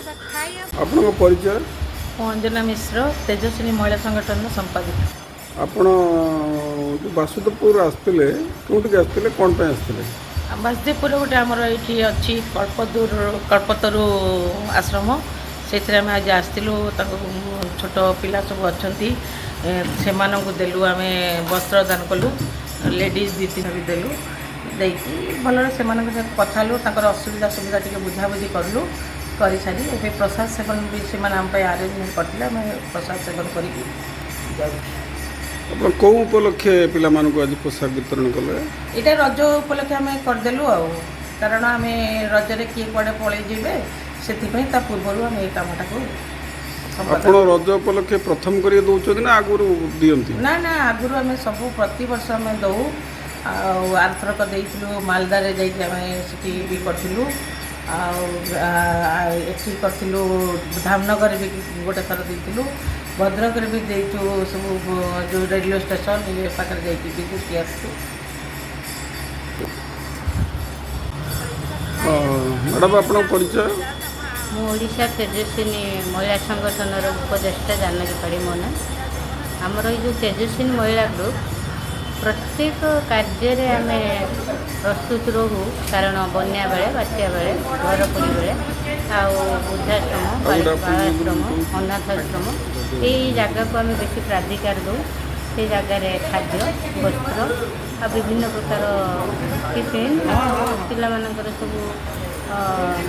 ଆପଣଙ୍କ ପରିଚୟ? ଅଞ୍ଜନା ମିଶ୍ର, ତେଜସ୍ୱିନୀ ମହିଳା ସଂଗଠନର ସମ୍ପାଦିକା। ଆପଣ ବାସୁଦେବପୁର ଆସିଥିଲେ, କେଉଁଠିକି ଆସିଥିଲେ, କ'ଣ ପାଇଁ ଆସିଥିଲେ? ବାସୁଦେବପୁର ଗୋଟେ ଆମର ଏଇଠି ଅଛି କଳ୍ପତରୁ ଆଶ୍ରମ, ସେଥିରେ ଆମେ ଆଜି ଆସିଥିଲୁ। ତାଙ୍କ ଛୋଟ ପିଲା ସବୁ ଅଛନ୍ତି, ସେମାନଙ୍କୁ ଦେଲୁ, ଆମେ ବସ୍ତ୍ର ଦାନ କଲୁ, ଲେଡ଼ିଜ୍ ଦୁଇ ତିନିଟା ବି ଦେଲୁ, ଦେଇକି ଭଲରେ ସେମାନଙ୍କ ସାথে କଥା ହେଲୁ, ତାଙ୍କର ଅସୁବିଧା ସୁବିଧା ଟିକେ ବୁଝାବୁଝି କଲୁ। କରିସାରି ଏବେ ପ୍ରସାଦ ସେବନ ବି ସେମାନେ ଆମ ପାଇଁ ଆରେଞ୍ଜମେଣ୍ଟ କରିଥିଲେ, ଆମେ ପ୍ରସାଦ ସେବନ କରିକି ଯାଉଛୁ। ଆପଣ କେଉଁ ଉପଲକ୍ଷେ ପିଲାମାନଙ୍କୁ ଆଜି ପୋଷାକ ବିତରଣ କଲେ? ଏଇଟା ରଜ ଉପଲକ୍ଷେ ଆମେ କରିଦେଲୁ ଆଉ, କାରଣ ଆମେ ରଜରେ କିଏ କୁଆଡ଼େ ପଳେଇ ଯିବେ, ସେଥିପାଇଁ ତା ପୂର୍ବରୁ ଆମେ ଏଇ କାମଟାକୁ ଆପଣ ରଜ ଉପଲକ୍ଷେ ପ୍ରଥମ କରି ଦେଉଛନ୍ତି ନା ଆଗରୁ ଦିଅନ୍ତି? ନା ଆଗରୁ ଆମେ ସବୁ ପ୍ରତିବର୍ଷ ଆମେ ଦେଉ। ଆଉ ଆରଥରକ ଦେଇଥିଲୁ ମାଲଦାରେ ଯାଇକି ଆମେ ସେଠି ବି କରିଥିଲୁ, ଆଉ ଏଠି କରିଥିଲୁ ଧାମନଗରରେ ବି ଗୋଟେ ଥର ଦେଇଥିଲୁ, ଭଦ୍ରକରେ ବି ଦେଇଛୁ, ସବୁ ଯେଉଁ ରେଡ଼ିଓ ଷ୍ଟେସନ୍ ଇଏ ପାଖରେ ଯାଇକି ବି ଦେଇକି ଆସିଛୁ। ମ୍ୟାଡ଼ାମ୍ ଆପଣଙ୍କ ପରିଚୟ? ମୁଁ ଓଡ଼ିଶା ତେଜସ୍ୱିନୀ ମହିଳା ସଂଗଠନର ଉପଦେଷ୍ଟା ଜାନକୀ ପାଢ଼ୀ ମୋ ନାଁ। ଆମର ଏଇ ଯେଉଁ ତେଜସ୍ୱିନୀ ମହିଳା ଗ୍ରୁପ୍ ପ୍ରତ୍ୟେକ କାର୍ଯ୍ୟରେ ଆମେ ପ୍ରସ୍ତୁତ ରହୁ, କାରଣ ବନ୍ୟା ବେଳେ, ବାତ୍ୟା ବେଳେ, ଘରପୋଡ଼ି ବେଳେ, ଆଉ ବୃଦ୍ଧାଶ୍ରମ, ବାଳାଶ୍ରମ, ଅନାଥାଶ୍ରମ, ଏଇ ଜାଗାକୁ ଆମେ ବେଶୀ ପ୍ରାଧିକାର ଦେଉ। ସେ ଜାଗାରେ ଖାଦ୍ୟ, ବସ୍ତ୍ର ଆଉ ବିଭିନ୍ନ ପ୍ରକାର ଟିଫିନ୍, ପିଲାମାନଙ୍କର ସବୁ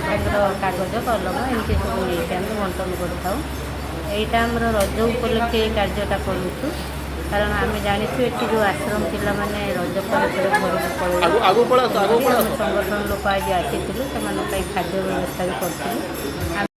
ତାଙ୍କର କାଗଜ କଲମ ଏମିତି ସବୁ ନେଇକି ଆମେ ବଣ୍ଟନ କରିଥାଉ। ଏଇଟା ଆମର ରଜ ଉପଲକ୍ଷେ ଏଇ କାର୍ଯ୍ୟଟା କରୁଛୁ, କାରଣ ଆମେ ଜାଣିଛୁ ଏଠି ଯେଉଁ ଆଶ୍ରମ ପିଲାମାନେ ରଜ ପରେ ଘରକୁ ପଳେଇବୁ, ଆମ ସଂଗଠନ ଲୋକ ଆଜି ଆସିଥିଲୁ, ସେମାନଙ୍କ ପାଇଁ ଖାଦ୍ୟ ବ୍ୟବସ୍ଥା ବି କରିଥିଲୁ।